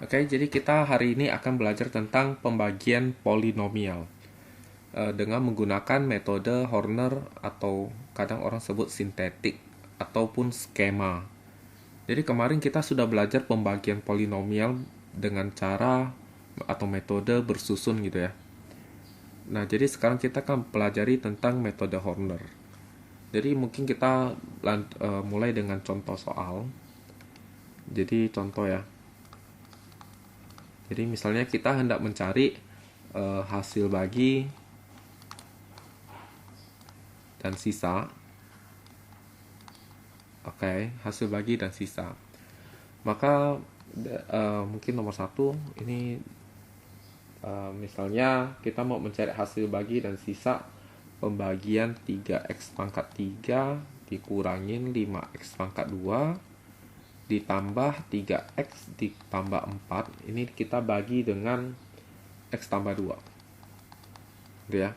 Oke, jadi kita hari ini akan belajar tentang pembagian polinomial dengan menggunakan metode Horner atau kadang orang sebut sintetik ataupun skema. Jadi kemarin kita sudah belajar pembagian polinomial dengan cara atau metode bersusun gitu ya. Nah, jadi sekarang kita akan pelajari tentang metode Horner. Jadi mungkin kita mulai dengan contoh soal. Jadi contoh ya. Jadi misalnya kita hendak mencari hasil bagi dan sisa. Oke, hasil bagi dan sisa. Maka mungkin nomor satu ini misalnya kita mau mencari hasil bagi dan sisa pembagian 3x pangkat 3 dikurangin 5x pangkat 2 ditambah 3x ditambah 4. Ini kita bagi dengan x tambah 2. Gitu ya.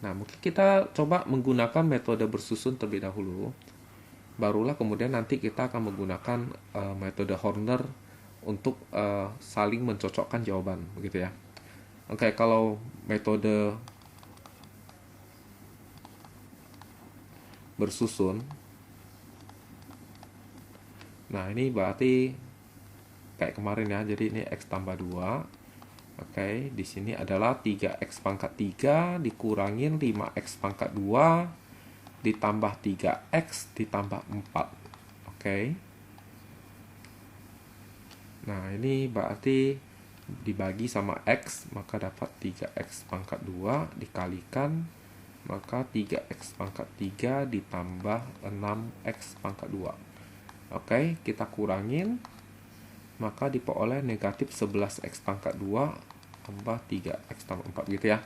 Nah, mungkin kita coba menggunakan metode bersusun terlebih dahulu. Barulah kemudian nanti kita akan menggunakan metode Horner untuk saling mencocokkan jawaban, begitu ya. Oke, kalau metode bersusun, nah ini berarti kayak kemarin ya, jadi ini x tambah 2. Oke, di sini adalah 3x pangkat 3 dikurangin 5x pangkat 2 ditambah 3x ditambah 4. Oke. Nah, ini berarti dibagi sama x, maka dapat 3x pangkat 2 dikalikan, maka 3x pangkat 3 ditambah 6x pangkat 2. Oke, kita kurangin, maka diperoleh negatif 11x pangkat 2 tambah 3x tambah 4 gitu ya.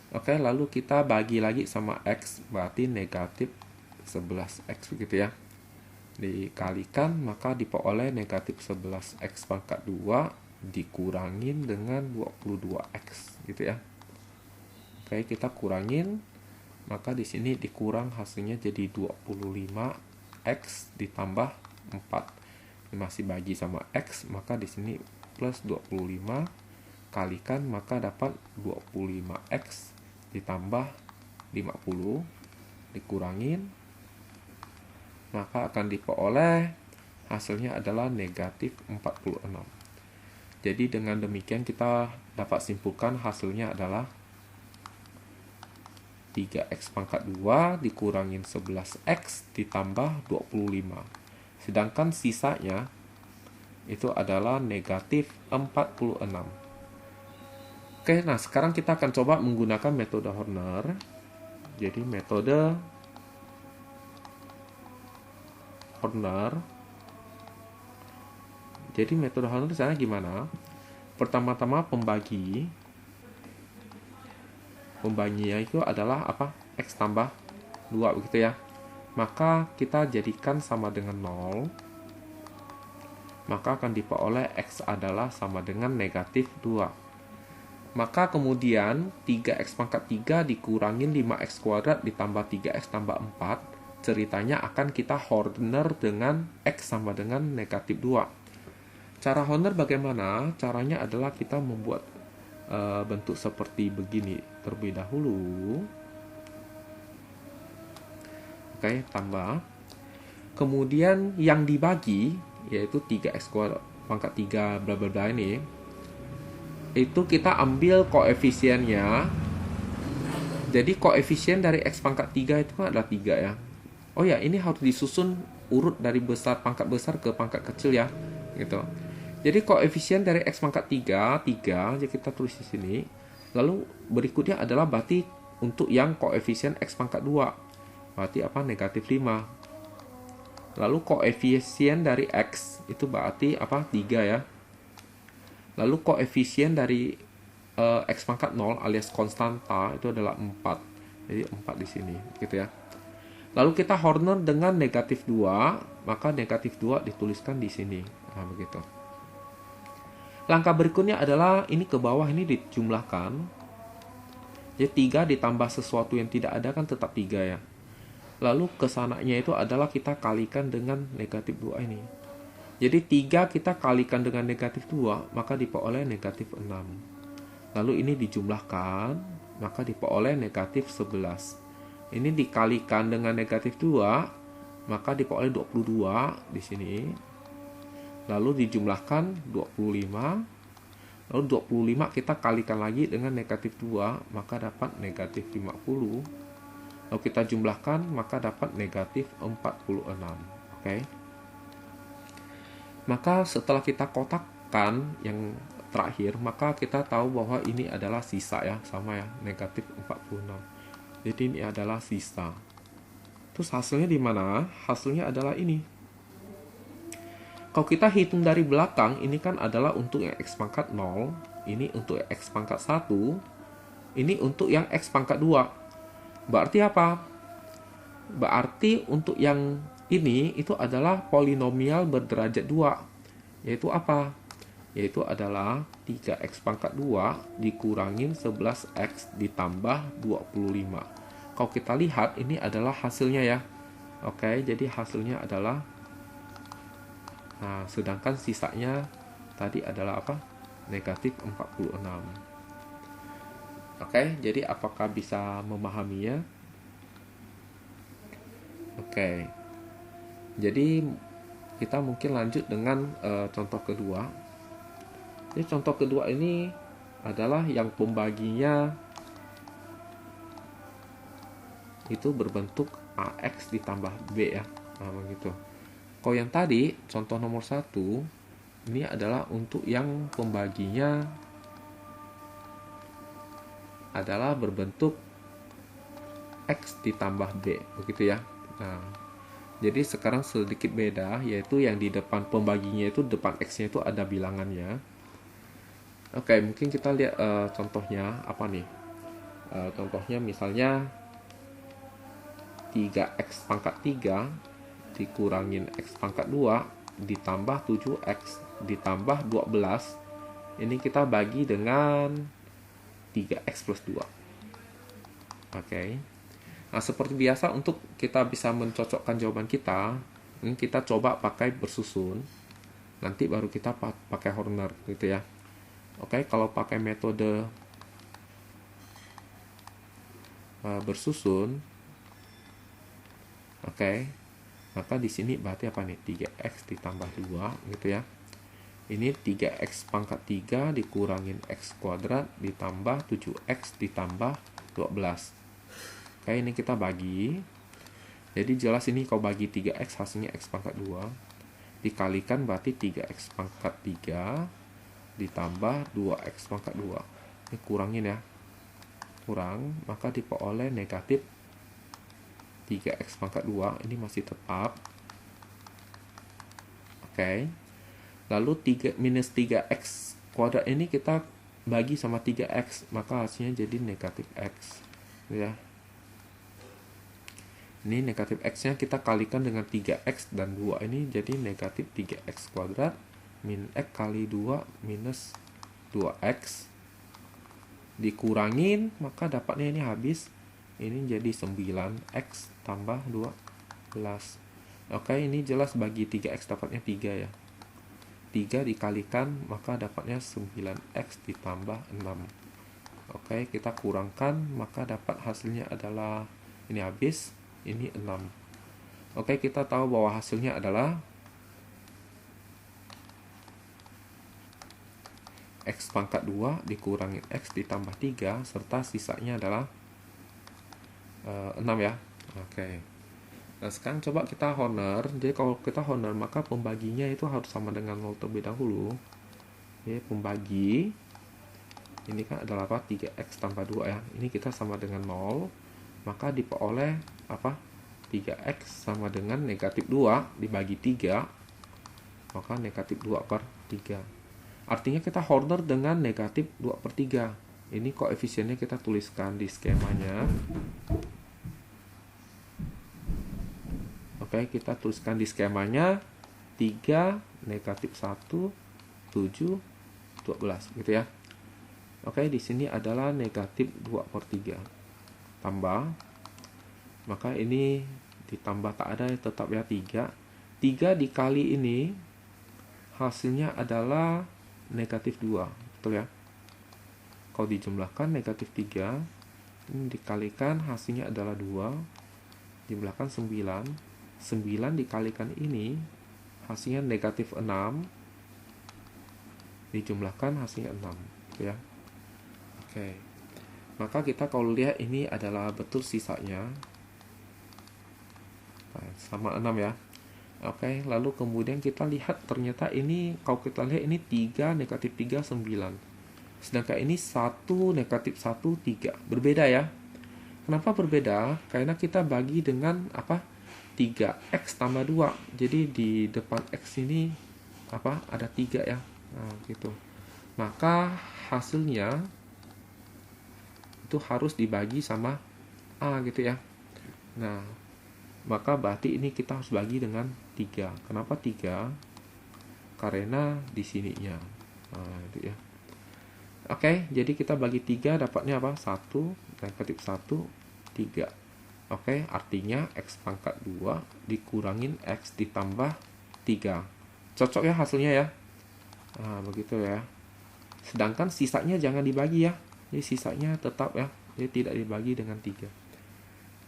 Oke, lalu kita bagi lagi sama x, berarti negatif 11x begitu ya. Dikalikan, maka diperoleh negatif 11x pangkat 2 dikurangin dengan 22x gitu ya. Oke, kita kurangin, maka di sini dikurang hasilnya jadi 25x ditambah 4. Ini masih bagi sama x, maka di sini plus 25 kalikan, maka dapat 25x ditambah 50 dikurangin, maka akan diperoleh hasilnya adalah negatif 46. Jadi dengan demikian kita dapat simpulkan hasilnya adalah 3x pangkat 2 dikurangin 11x ditambah 25. Sedangkan sisanya itu adalah negatif 46. Oke, nah sekarang kita akan coba menggunakan metode Horner. Jadi metode Horner. Jadi metode Horner caranya gimana? Pertama-tama pembaginya itu adalah apa? X tambah 2 begitu ya. Maka kita jadikan sama dengan 0. Maka akan diperoleh X adalah sama dengan negatif 2. Maka kemudian 3x pangkat 3 dikurangin 5x kuadrat ditambah 3x tambah 4. Ceritanya akan kita Horner dengan x sama dengan negatif 2. Cara Horner bagaimana? Caranya adalah kita membuat bentuk seperti begini terlebih dahulu. Oke, tambah. Kemudian yang dibagi, yaitu 3x kuadrat pangkat 3 bla bla bla ini, itu kita ambil koefisiennya. Jadi koefisien dari x pangkat 3 itu adalah 3 ya. Oh ya, ini harus disusun urut dari pangkat besar ke pangkat kecil ya. Gitu. Jadi koefisien dari x pangkat 3, jadi kita tulis di sini. Lalu berikutnya adalah berarti untuk yang koefisien x pangkat 2. Berarti apa? Negatif 5. Lalu koefisien dari x itu berarti apa? 3 ya. Lalu koefisien dari x pangkat 0 alias konstanta itu adalah 4. Jadi 4 di sini, gitu ya. Lalu kita Horner dengan negatif 2, maka negatif 2 dituliskan di sini. Nah, begitu. Langkah berikutnya adalah ini ke bawah ini dijumlahkan. Jadi 3 ditambah sesuatu yang tidak ada kan tetap 3 ya. Lalu kesananya itu adalah kita kalikan dengan negatif 2 ini. Jadi 3 kita kalikan dengan negatif 2, maka diperoleh negatif 6. Lalu ini dijumlahkan, maka diperoleh negatif 11. Ini dikalikan dengan negatif 2, maka diperoleh 22 di sini. Lalu dijumlahkan 25. Lalu 25 kita kalikan lagi dengan negatif 2, maka dapat negatif 50. Lalu kita jumlahkan, maka dapat negatif 46. Oke. Maka setelah kita kotakkan yang terakhir, maka kita tahu bahwa ini adalah sisa ya, sama ya, negatif 46. Jadi ini adalah sisa. Terus hasilnya di mana? Hasilnya adalah ini. Kalau kita hitung dari belakang, ini kan adalah untuk yang X pangkat 0, ini untuk yang X pangkat 1, ini untuk yang X pangkat 2. Berarti apa? Berarti untuk yang ini itu adalah polinomial berderajat 2. Yaitu apa? Yaitu adalah 3X pangkat 2 dikurangin 11X ditambah 25. Kalau kita lihat, ini adalah hasilnya ya. Oke, jadi hasilnya adalah, nah, sedangkan sisanya tadi adalah apa? Negatif 46. Oke, jadi apakah bisa memahaminya? Oke. Jadi kita mungkin lanjut dengan contoh kedua. Jadi contoh kedua ini adalah yang pembaginya itu berbentuk AX ditambah B ya. Nah, begitu. Kalau yang tadi, contoh nomor 1, ini adalah untuk yang pembaginya adalah berbentuk X ditambah B, begitu ya. Nah, jadi sekarang sedikit beda, yaitu yang di depan pembaginya itu, depan X-nya itu ada bilangannya. Oke, mungkin kita lihat contohnya apa nih. Contohnya misalnya 3X pangkat 3 dikurangin X pangkat 2 ditambah 7X ditambah 12. Ini kita bagi dengan 3X plus 2. Oke. Nah, seperti biasa untuk kita bisa mencocokkan jawaban kita, ini kita coba pakai bersusun. Nanti baru kita pakai Horner gitu ya. Oke, kalau pakai metode bersusun, oke, maka di sini berarti apa nih? 3X ditambah 2 gitu ya. Ini 3X pangkat 3 dikurangin X kuadrat ditambah 7X ditambah 12. Oke, ini kita bagi. Jadi jelas ini kalau bagi 3X hasilnya X pangkat 2. Dikalikan berarti 3X pangkat 3 ditambah 2X pangkat 2. Ini kurangin ya. Kurang, maka diperoleh negatif 3X pangkat 2, ini masih tetap. Oke. Lalu 3 minus 3X kuadrat ini kita bagi sama 3X, maka hasilnya jadi negatif X. Ya. Ini negatif X-nya kita kalikan dengan 3X dan 2, ini jadi negatif 3X kuadrat min X kali 2 minus 2X. Dikurangin, maka dapatnya ini habis. Ini jadi 9X tambah 12. Oke, ini jelas bagi 3X dapatnya 3 ya. 3 dikalikan, maka dapatnya 9X ditambah 6. Oke, kita kurangkan, maka dapat hasilnya adalah, ini habis, ini 6. Oke, kita tahu bahwa hasilnya adalah X pangkat 2 dikurangi X ditambah 3, serta sisanya adalah 6 ya. Oke. Nah, sekarang coba kita Horner. Jadi kalau kita Horner, maka pembaginya itu harus sama dengan 0 terlebih dahulu. Oke, pembagi ini kan adalah apa? 3X tambah 2 ya. Ini kita sama dengan 0, maka diperoleh apa? 3X sama dengan negatif 2 dibagi 3, maka negatif 2 per 3. Artinya kita Horner dengan negatif 2 per 3. Ini koefisiennya kita tuliskan di skemanya. Oke, kita tuliskan di skemanya 3, negatif 1, 7, 12 gitu ya. Oke, di sini adalah negatif 2 per 3. Tambah, maka ini ditambah tak ada, tetap ya 3. 3 dikali ini, hasilnya adalah negatif 2, betul ya? Kalau dijumlahkan negatif 3, ini dikalikan hasilnya adalah 2, jumlahkan 9, 9 dikalikan ini hasilnya negatif 6, dijumlahkan hasilnya 6, gitu ya. Oke, maka kita kalau lihat ini adalah betul sisanya, nah, sama 6 ya. Oke, lalu kemudian kita lihat ternyata ini, kalau kita lihat ini 3, negatif 3, 9. Sedangkan ini 1, negatif 1, 3. Berbeda ya. Kenapa berbeda? Karena kita bagi dengan apa? 3x tambah 2. Jadi di depan x ini apa? Ada 3 ya. Nah, gitu. Maka hasilnya itu harus dibagi sama A gitu ya. Nah, maka berarti ini kita harus bagi dengan 3. Kenapa 3? Karena di sininya. Nah, itu ya. Oke, jadi kita bagi 3 dapatnya apa? 1, negatif 1, 3. Oke, artinya x pangkat 2 dikurangin x ditambah 3. Cocok ya hasilnya ya? Nah, begitu ya. Sedangkan sisanya jangan dibagi ya. Jadi sisanya tetap ya. Jadi tidak dibagi dengan 3.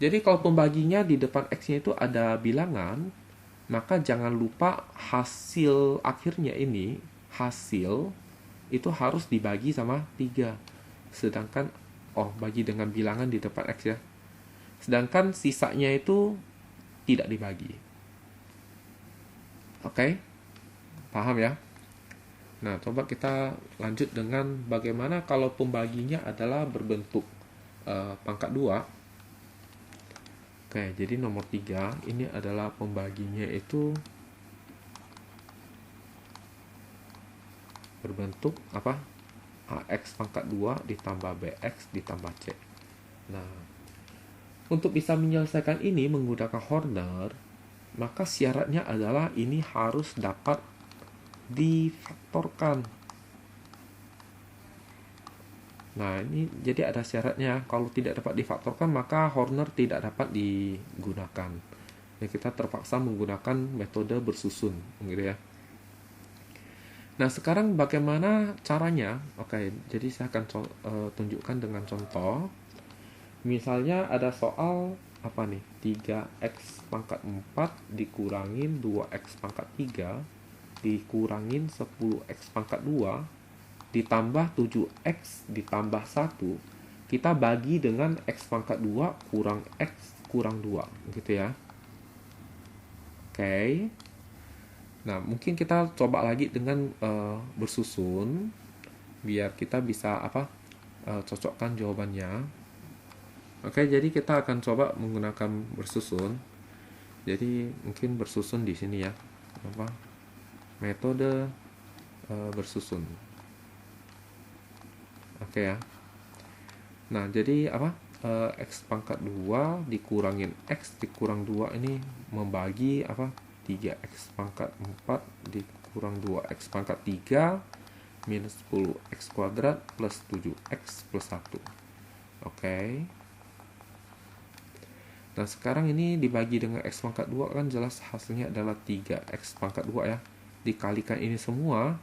Jadi kalau pembaginya di depan x-nya itu ada bilangan, maka jangan lupa hasil akhirnya ini, hasil itu harus dibagi sama 3. Sedangkan, bagi dengan bilangan di depan X ya. Sedangkan sisanya itu tidak dibagi. Oke? Paham ya? Nah, coba kita lanjut dengan bagaimana kalau pembaginya adalah berbentuk pangkat 2. Oke, jadi nomor 3, ini adalah pembaginya itu berbentuk apa? AX pangkat 2 ditambah BX ditambah C. Nah, untuk bisa menyelesaikan ini menggunakan Horner, maka syaratnya adalah ini harus dapat difaktorkan. Nah, ini jadi ada syaratnya. Kalau tidak dapat difaktorkan, maka Horner tidak dapat digunakan. Ya, kita terpaksa menggunakan metode bersusun, gitu ya. Nah, sekarang bagaimana caranya? Oke, jadi saya akan tunjukkan dengan contoh. Misalnya ada soal apa nih? 3x pangkat 4 dikurangin 2x pangkat 3 dikurangin 10x pangkat 2 ditambah 7x ditambah 1. Kita bagi dengan x pangkat 2 kurang x kurang 2, gitu ya. Oke. Nah, mungkin kita coba lagi dengan bersusun biar kita bisa cocokkan jawabannya. Oke, jadi kita akan coba menggunakan bersusun. Jadi mungkin bersusun di sini ya. Metode bersusun. Oke ya. Nah, jadi x pangkat 2 dikurangin x dikurang 2 ini membagi 3x pangkat 4 dikurang 2x pangkat 3 minus 10x kuadrat plus 7x plus 1. Oke. Nah, sekarang ini dibagi dengan x pangkat 2 kan jelas hasilnya adalah 3x pangkat 2 ya. Dikalikan ini semua,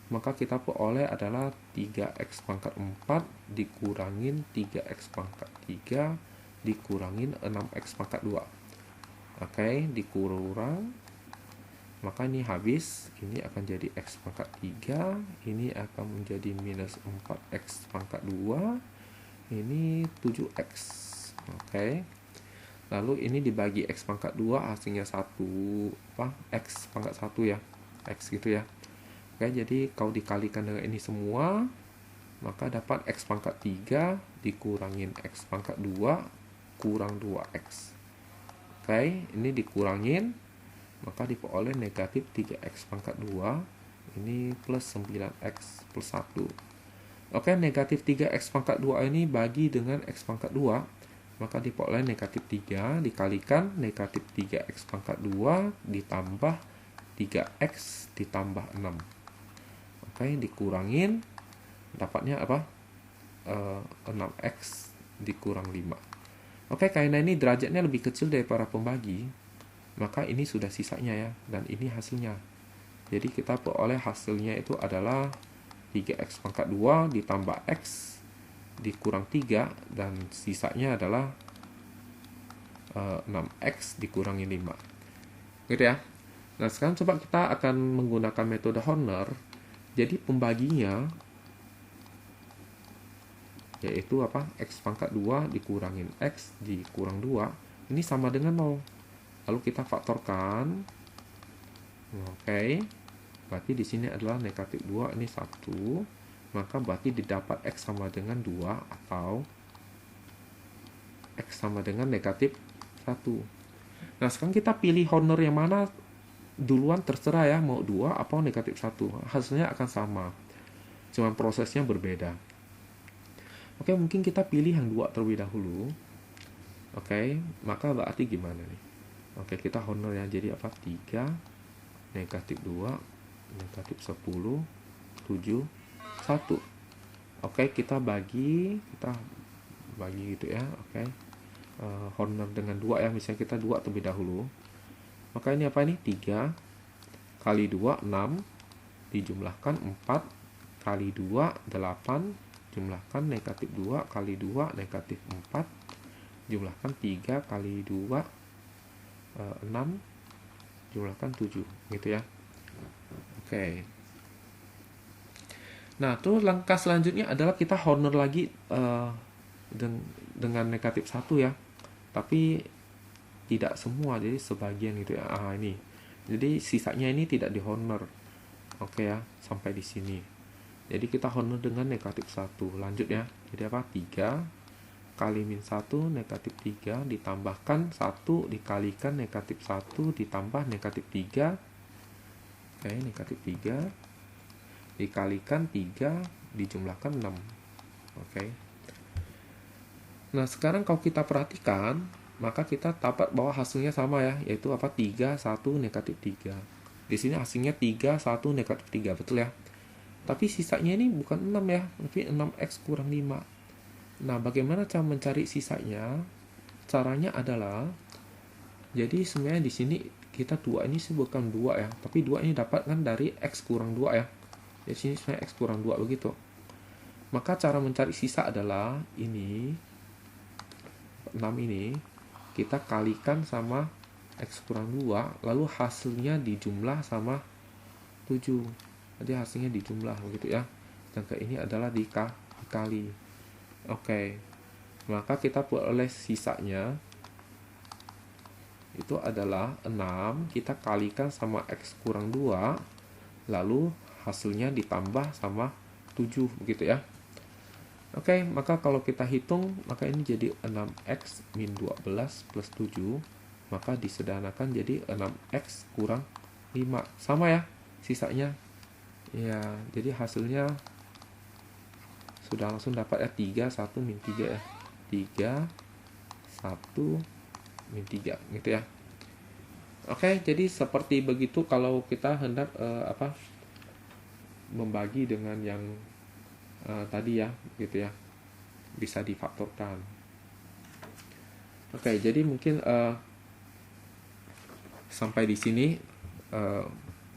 maka kita peroleh adalah 3x pangkat 4 dikurangin 3x pangkat 3 dikurangin 6x pangkat 2. Oke, dikurang, maka ini habis, ini akan jadi x pangkat 3, ini akan menjadi minus 4x pangkat 2, ini 7x. Oke. Lalu ini dibagi x pangkat 2 hasilnya 1 x pangkat 1 ya. X gitu ya. Oke, jadi kalau dikalikan dengan ini semua, maka dapat x pangkat 3 dikurangin x pangkat 2 kurang 2x. Oke, ini dikurangin, maka diperoleh negatif 3x pangkat 2, ini plus 9x plus 1. Oke, negatif 3x pangkat 2 ini bagi dengan x pangkat 2, maka diperoleh negatif 3 dikalikan negatif 3x pangkat 2 ditambah 3x ditambah 6. Oke, dikurangin, dapatnya 6x dikurang 5. Oke, karena ini derajatnya lebih kecil daripada pembagi, maka ini sudah sisanya ya, dan ini hasilnya. Jadi kita peroleh hasilnya itu adalah 3x pangkat 2 ditambah x dikurang 3, dan sisanya adalah 6x dikurangi 5. Gitu ya. Nah, sekarang coba kita akan menggunakan metode Horner. Jadi pembaginya yaitu apa? X pangkat 2 dikurangin x dikurang 2. Ini sama dengan 0. Lalu kita faktorkan. Oke. Berarti di sini adalah negatif 2, ini 1. Maka berarti didapat x sama dengan 2 atau x sama dengan negatif 1. Nah, sekarang kita pilih Horner yang mana duluan, terserah ya, mau 2 atau negatif 1. Hasilnya akan sama. Cuma prosesnya berbeda. Oke, mungkin kita pilih yang 2 terlebih dahulu. Oke, maka berarti gimana nih? Oke, kita Horner ya. Jadi apa? 3, negatif 2, negatif 10, 7, 1. Oke, kita bagi gitu ya. Oke. Horner dengan 2 ya. Misalnya kita 2 terlebih dahulu. Maka ini apa ini? 3 kali 2, 6. Dijumlahkan 4 kali 2, 8. Jumlahkan negatif 2 kali 2, negatif 4. Jumlahkan 3 kali 2, 6. Jumlahkan 7. Gitu ya. Oke. Nah, terus langkah selanjutnya adalah kita Horner lagi dengan negatif 1 ya. Tapi tidak semua, jadi sebagian gitu ya. Ini. Jadi sisanya ini tidak di Horner. Oke ya, sampai di sini. Jadi kita Horner dengan negatif 1. Lanjut ya. Jadi apa? 3 kali min 1 negatif 3 ditambahkan 1 dikalikan negatif 1 ditambah negatif 3. Oke, negatif 3 dikalikan 3 dijumlahkan 6. Oke. Nah, sekarang kalau kita perhatikan, maka kita dapat bahwa hasilnya sama ya, yaitu apa? 3, 1, negatif 3. Di sini hasilnya 3, 1, negatif 3, betul ya? Tapi sisanya ini bukan 6 ya, tapi 6x kurang 5. Nah, bagaimana cara mencari sisanya? Caranya adalah, jadi sebenarnya di sini kita 2 ini sih bukan 2 ya, tapi 2 ini dapatkan dari x kurang 2 ya. Di sini sebenarnya x kurang 2 begitu. Maka cara mencari sisa adalah ini, 6 ini, kita kalikan sama x kurang 2, lalu hasilnya dijumlah sama 7. Jadi hasilnya dijumlah begitu ya. Sedangkan ini adalah dikali. Oke. Maka kita peroleh sisanya itu adalah 6 kita kalikan sama x kurang 2, lalu hasilnya ditambah sama 7 begitu ya. Oke, maka kalau kita hitung, maka ini jadi 6x min 12 plus 7, maka disederhanakan jadi 6x kurang 5. Sama ya sisanya. Ya, jadi hasilnya sudah langsung dapat ya, 3, 1, min 3 ya. 3, 1, min 3 gitu ya. Oke, jadi seperti begitu kalau kita hendak membagi dengan yang tadi ya, gitu ya. Bisa difaktorkan. Oke, jadi mungkin sampai di sini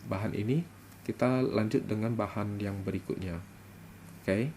bahan ini. Kita lanjut dengan bahan yang berikutnya. Oke.